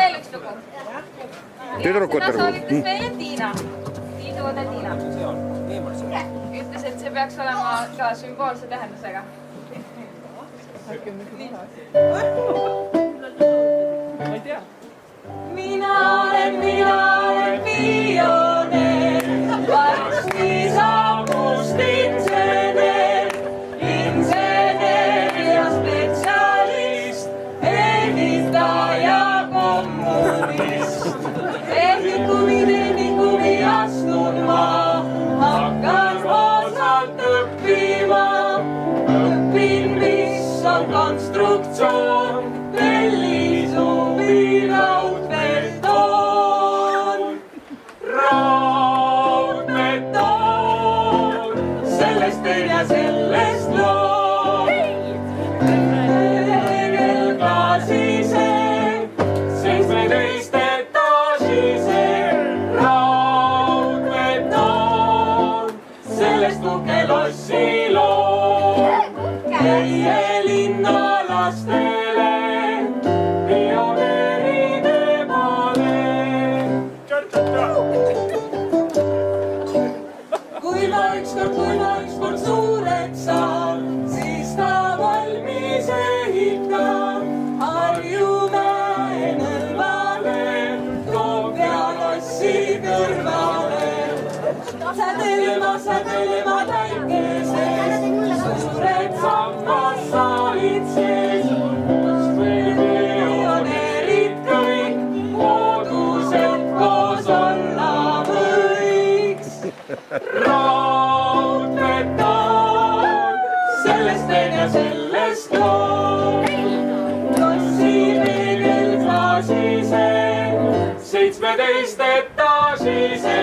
veel üks lugu. Tüdrukute Seda lugu. soovitas meile Tiina. Tiiduõde Tiina. Ütles, et see peaks olema ka sümboolse tähendusega. Ma ei tea. Mina olen pioneer, varsti saab must insener ja spetsialist, ehitaja, kommunist. Tehnikumi astun ma, hakkan osalt õppima. Õpin, mis on konstruktsioon, tellisubi, raudbetoon. Raudbetoon, sellest teen ja sellest loon. Klaasise, 17 etaasise raudbetoon, sellest tukelossi loon. Teie linna lastele pioneeride maale. Kui ma ükskord suureks saan, siis ta valmis ehitab Harjumäe nõlvale, Toompealossi kõrvale. Sädelema päikeses, suured sammas said sees. Pioneerid kõik, moodused koos olla võiks. Raudbetoon, sellest teen ja sellest loon. Lossireegel klaasise, 17 etaasise.